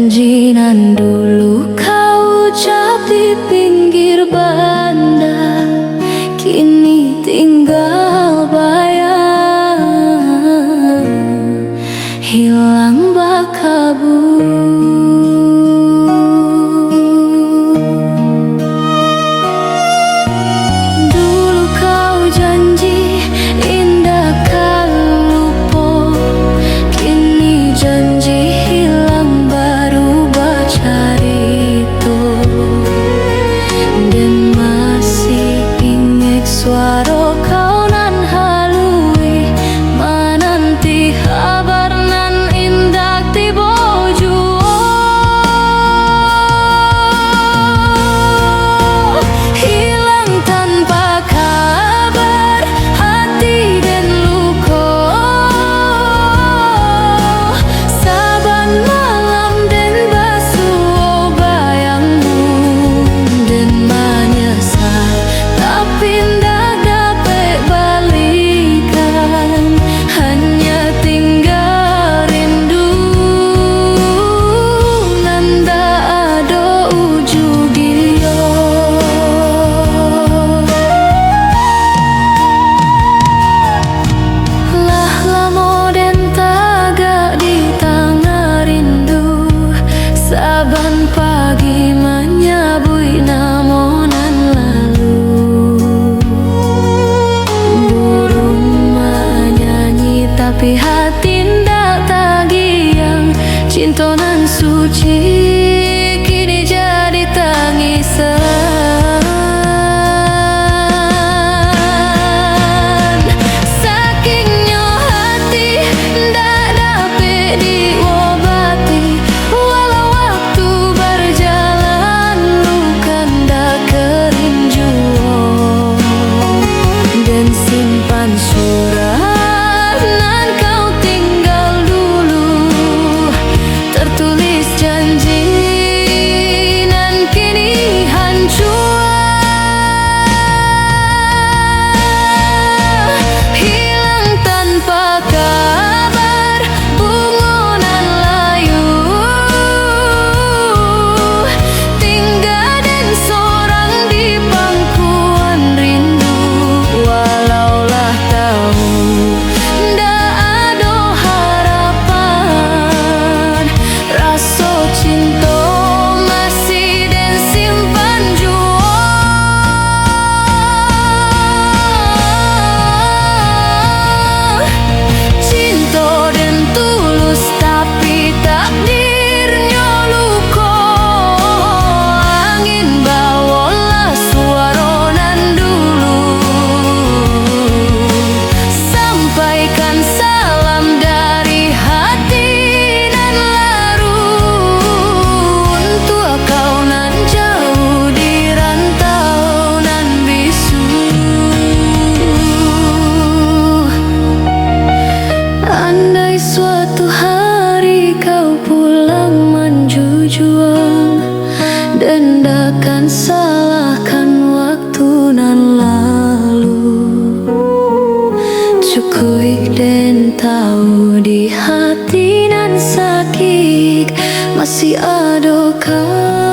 janji nan dulu kau ucap di pinggir banda, kini tinggal bayang, hilang bak kabur. Dulu kau janji indah kan lupa, kini janji hilang berubah carito. Dan masih ingat suara kau nan halui, menanti kabar nan indah tiba jua. Hilang tanpa kabar hati dan luka, saban malam dan basuh bayangmu dan menyesal, tapi ndak dapat balikan, hanya tinggal rindu nanda ada ujung dia. Lah lamo dan tagak di tengah rindu, saban pagi menyabui namonan lalu. Burung menyanyi tapi hati ndak tagiang, cinta nan suci kini jadi tangisan. Sakingnya hati ndak dapat diobati, walau waktu berjalan luka ndak kering jua. Dan simpan surat nan kau tinggal dulu, tertulis janji nan kini hancur. Hilang tanpa kabar bunga nan layu, tinggal dan seorang di pangkuan rindu. Walaulah tahu ndak ada harapan, rasa cinta masih dan simpan jua. Cinta dan tulus tapi takdirnya luka, angin bawalah suara nan dulu. Sampaikan salam dari hati nan larut, untuk kau nan jauh di rantau nan bisu. Andai suatu hari kau pulang menjujuang, dan takkan salahkan waktu nan lalu. Cukup dan tahu di hati nan sakit masih ada kau.